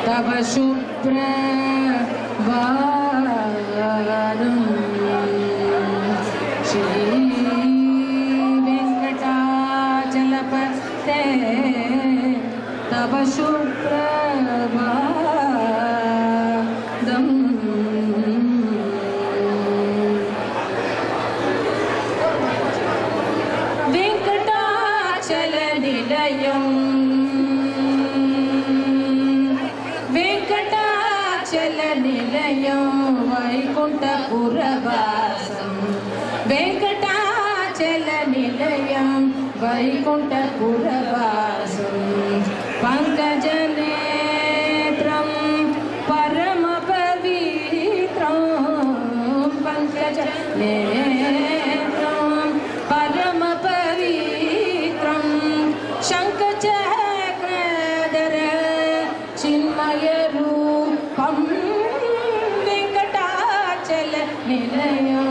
तव शुप्रभातम् श्री वेंकटाचलपते तव शुप्रभातम् वेंकटाचलनिलयम् वेंकटाचलनिलयं वैकुण्ठपुरवासं वेंकटाचलनिलयं वैकुण्ठपुरवासं पङ्कजनेत्रं परमपवित्रं पङ्कजनेत्रं परमपवित्रं शङ्खचक्रधर चिन्मयरूपं वेंकटाचलनिलयं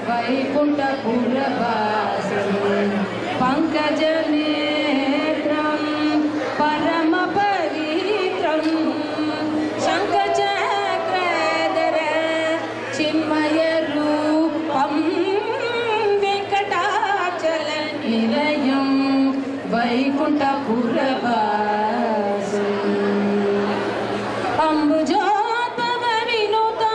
वैकुण्ठपुरवासं पङ्कजनेत्रं परमपवित्रं शङ्खचक्रधर चिन्मयरूपं वेंकटाचलनिलयं वैकुण्ठपुरवासम् अम्बुजोद्भव विनुता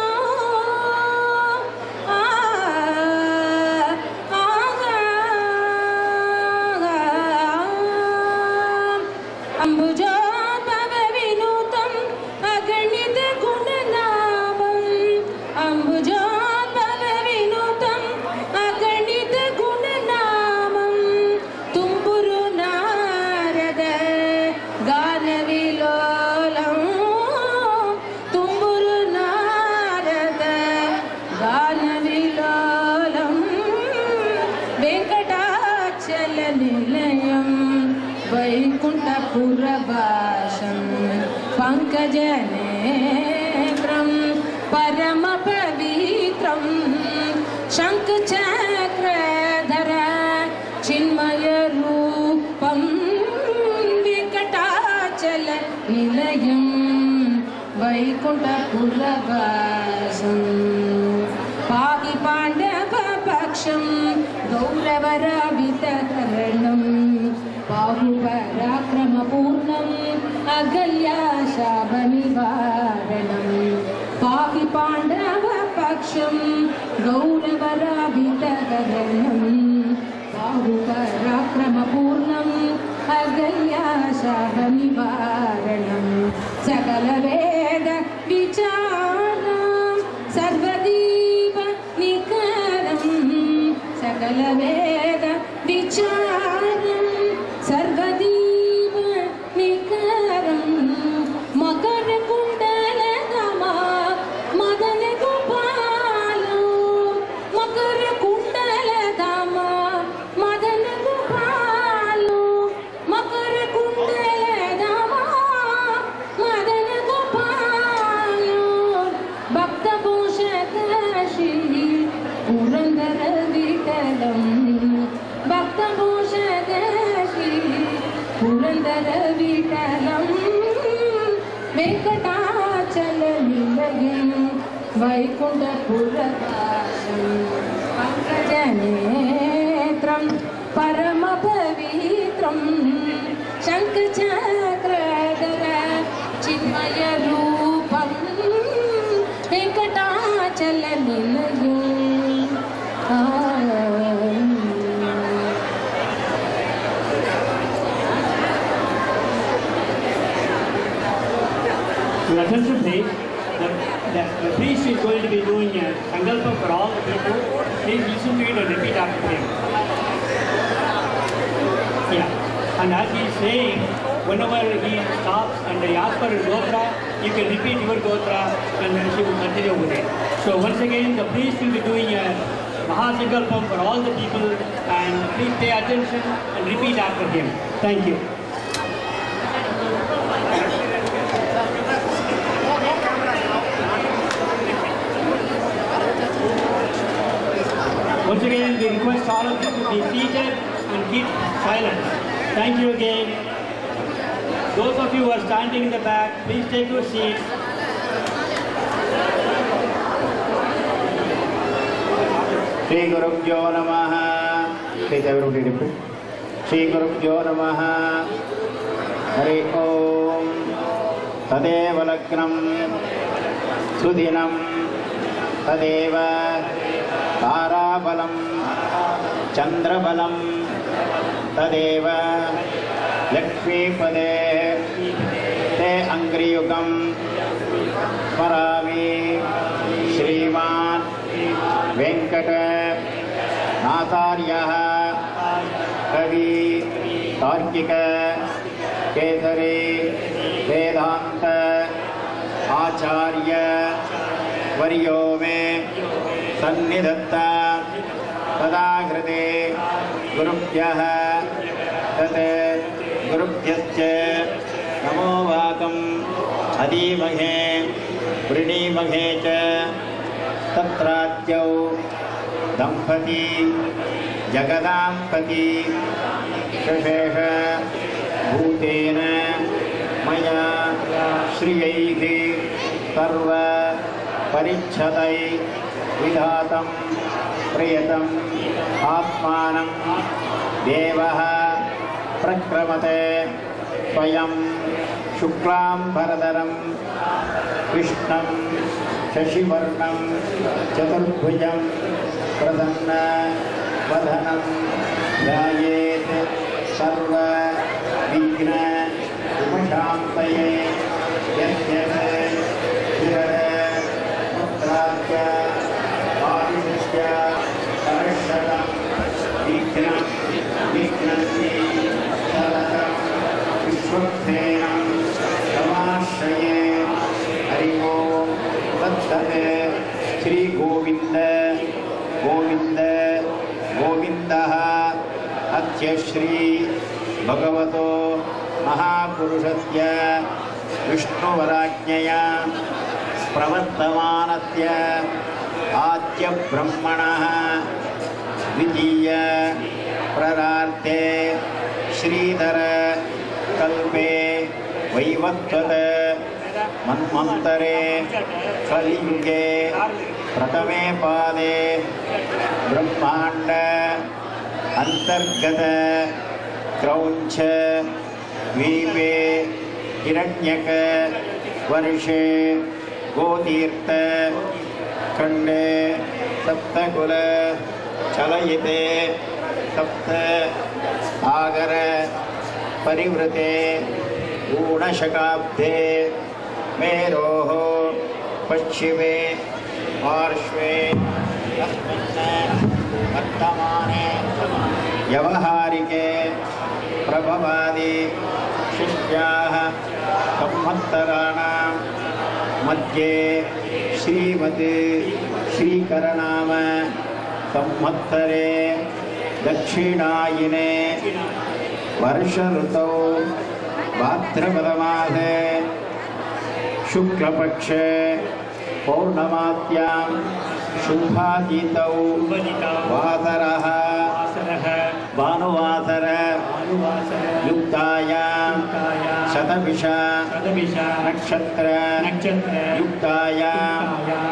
अम्बुजोद्भव विनुतम् अगणित गुणनामम् अम्बुजोद्भव विनुतम् अगणित गुणनामम् तुम्बुरु नारद गानविलोलम् तुम्बुरु नारद गानविलोलम् वेंकटाचलनिलयं वैकुण्ठपुरवासं पङ्कजनेत्रं परमपवित्रं शङ्खचक्रधर चिन्मयरूपं वेंकटाचलनिलयं वैकुण्ठपुरवासं पाहि पाण्डवपक्षं गौरवरावितकरणं बाहुपराक्रमपूर्णम् अगल्याशापनिवारणं पाहि पाण्डवपक्षं गौरवरावितकरणं बाहुपराक्रमपूर्णम् अगल्याशापनिवारणं सकलवेद विचारं सर्वदीप निकरं सकलवेद विचारं सर्वदीप निकरं मकरकुण्डलधमा मदन गोपालो मकरकुण्डलधमा मदन गोपालो मकरकुण्डलधमा मदन गोपालो भक्तपोषक श्री पुरन्दर विठलं भक्तपोषक श्री पुरन्दर विठलं वेंकटाचलनिलयं वैकुण्ठपुरवासं पङ्कजनेत्रं परमपवित्रं शङ्खचक्रधर चिन्मयरूपं वेंकटाचलनिलयम् Attention please, the priest is going to be doing a sankalpa for all the people. Please listen to it and repeat after him. Yeah, and as he is saying, whenever he stops and he asks for his gotra, you can repeat your gotra and she will continue with it. So once again, the priest will be doing a Mahasankalpam for all the people, and please pay attention and repeat after him. Thank you. Once again, we request all of you to be seated and keep silent. Thank you again. Those of of you who are standing in the back, please take your seats. Shri Gurubhyo Namaha. Please everybody repeat. Shri Gurubhyo Namaha. Hari Om. Tadeva Lagnam Sudinam Tadeva Tarabalam Chandrabalam Tadeva Lakshmi Pade Te Angriyugam Parami Shriman Venkata Natharyaha Kavi Tarkika Kesari Vedanta Acharya Varyo Me Sannidatta Tadagrade Gurubhyaha Tate Gurubhyascha Namo Vakam Adimahe Vrinimahe Cha Tatratyau Dampati Jagadampati Shashesha Bhutena Maya Shriyaihi Sarva Parichadai Vidhatam Priyatam Atmanam Devaha Prakramate Swayam Shuklam Bharadaram Krishnam Shashivarnam Chaturbhujam Prasanna Vadhanam Gayet Sarva Vigna Upashantaye Yasyate Shirare Mutrasya Adishya Sarashatam Vignam Vignanti Shalatam Vishwaktenam Tamashaye Harimo Tatsate Shri Govinda Govinda Govindaha Atya Shri Bhagavato Mahapurushatya Vishnuvarajñaya Pravartamanatya Atya Brahmanaha Vidiya Prararte Sridhara Kalpe Vaivatvata Manmantare Kaliyuge Pratame Pade Brahmanda Antargata Krauncha Vipe Hiranyaka Varshe Gotirtha Kande Saptakula Chalayite Sapta Agara Parivrate Unashakabde Meroho Pachime Parshve Asmanna Vartamane Yavaharike Prabhavadi Shishyaha Samvattarana Madhye Srimati Shri Karanama Samvattare Dakshinayine Varsharutau Bhadrapadamase Shuklapakshe Purnamatyam Shubhajitau Vasaraha Bhanuvasara Yuktayam Shatavisha Nakshatra Yuktayam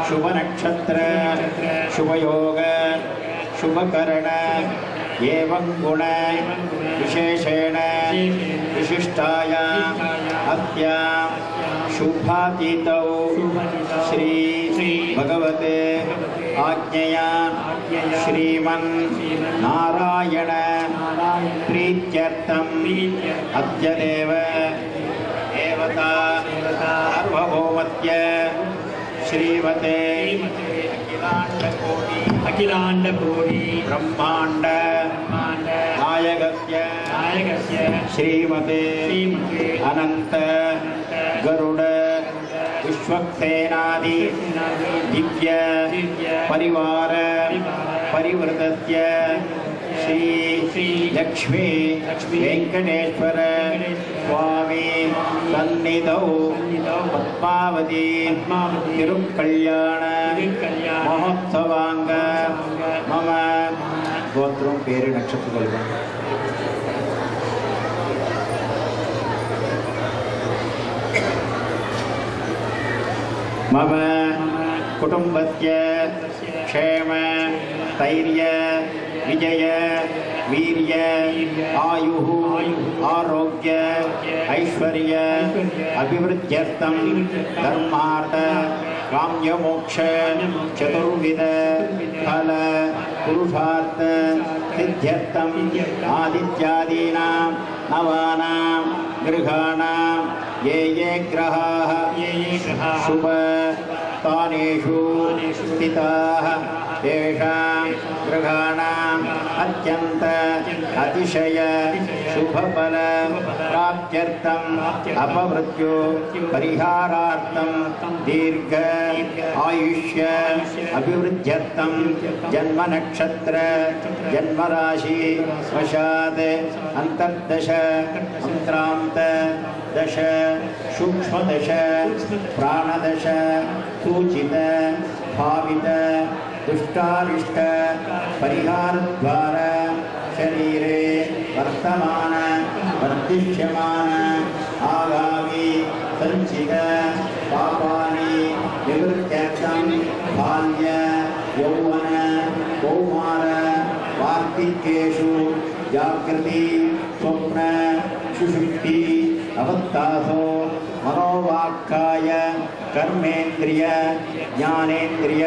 Shubha Nakshatra Shubha Yoga Shubha Karana Evam Guna Visheshena Vishishtayam Atyam Shubhatitau Shri Bhagavate Ajñaya Shriman Narayana Prityartam Adyadeva Devata Sarvabhaumatya Shrivate Akhilanda Kodi Brahmanda Nayagasya Srimate Ananta Garuda Vishwaksenadi Divya Parivara Parivrtasya Shri Lakshmi Venkateshwara Swami Sannidhau Padmavati Tirukalyana Mahotsavanga Mama Gotram Peri Nakshatra मम कुटुम्बस्य क्षेम धैर्य विजय वीर्य आयुः आरोग्य ऐश्वर्य अभिवृद्ध्यर्थं धर्मार्थ काम्यमोक्ष चतुर्विध फल पुरुषार्थ सिद्ध्यर्थं आदित्यादीनां नवानां गृहाणां ये ग्रहाः शुभ स्थानेषु स्थिताः तेषां गृहाणाम् अत्यन्त अतिशय शुभफल प्राप्त्यर्थम् अपमृत्यु परिहारार्थं दीर्घ आयुष्य अभिवृद्ध्यर्थं जन्मनक्षत्र जन्मराशि वशात् अन्तर्दश अन्तरान्त दश सूक्ष्मदश प्राणदश सूचित भावित दुष्टारिष्ट परिहारद्वारा शरीरे वर्तमान वर्धिष्यमान आगामी संचित पापानि निवृत्त्यर्थं बाल्य यौवन कौमार वार्तिकेषु जागृति स्वप्न सुषुप्ति अवस्थासु मनोवाक्काय कर्मेन्द्रिय ज्ञानेन्द्रिय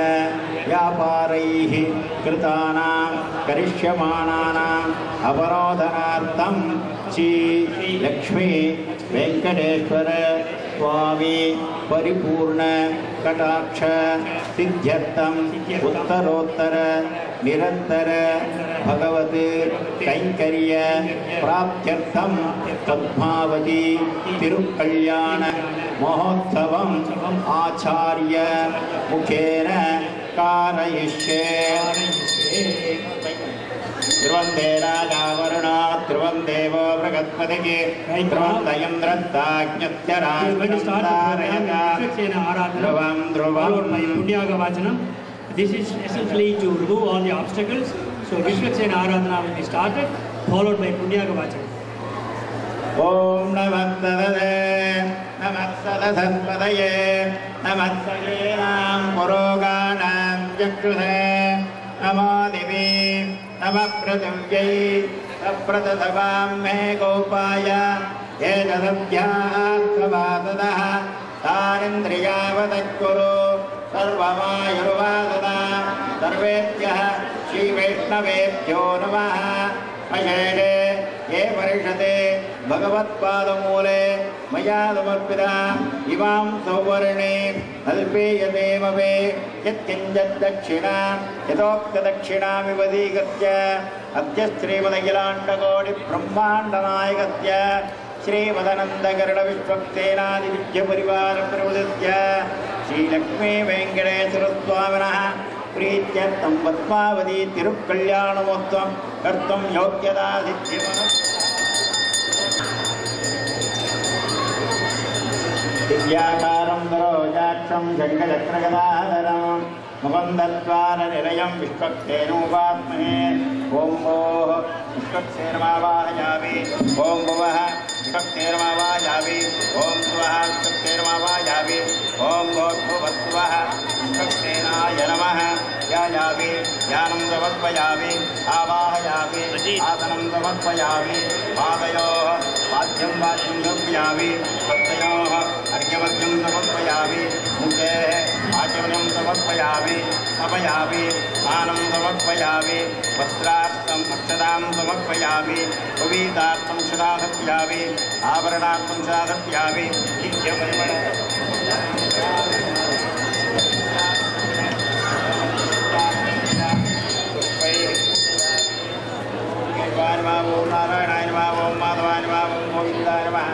व्यापारैः कृतानां करिष्यमाणानाम् अवरोधनार्थं श्री लक्ष्मी वेंकटेश्वर स्वामी परिपूर्ण कटाक्ष सिद्ध्यर्थम उत्तरोत्तर निरंतर भगवत कैंकर्य प्राप्त्यर्थम पद्मावती तिरुकल्याण महोत्सवम् आचार्य मुखेन कारयिष्ये। ध्रुवंदे राजा वरुणा ध्रुवं देवो बृहस्पतिः ध्रुवं इन्द्रस्ताज्ञस्य ध्रुवं ध्रुवं पुण्यागवाचनम. This is essentially to remove all the obstacles. So Vishwaksena Aradhana will be started, followed by Punyagavachanam. Om Namah Saraswataye Namah Sayenam Puroganam Jakshuse Namo Devi Namah Pratyumjai Sapratasavam Me Gopaya Yedadabhya Savadadah Tarindriyavadakkuru Sarvamayurvadana Sarvetyah Shri Vaishnavebhyo Namaha Ayede Ye Varishate Bhagavat Padamule Maya Samarpita Imam Sauvarne Alpeyate Mave Yatkinjat Dakshina Yatokta Dakshina Vivadigatya Adya Srimadagilandha Kodi Brahmandanayakatya Shri Madananda Garada Vishwaksena Divya Parivara Pravuditya Shri Lakshmi Venkateswara Swamina Prityartham Padmavati Tirukkalyanamotvam Kartam Yogyada Siddhimana Divyakaram Darojatram Jankadakragadaharam Mukandadvara Nilayam Vishwaksenupadmane Om Boh Vishwaksenamavajavi Om Bhuvaha Vishwaksenamavajavi Om Swaha Vishwaksenamavajavi Om Bhutbhuvatvaha Vishwaksenaya Namaha Yajavi Yanam Samatvajavi Avahajavi Asanam Samatvajavi Padayoh Padhyam Padhyam Samatvajavi Pattayoh Argyamadhyam Samatvajavi Mukhe Achavanam Samatvajavi Sapajavi Anam Samatvajavi Vastrartham Akshadam Samatvajavi Pavitartham Shadasatvajavi Avaranartham Shadasatvajavi Nitya Parimana Om Narayana Om Madhavana Om Govinda Namaha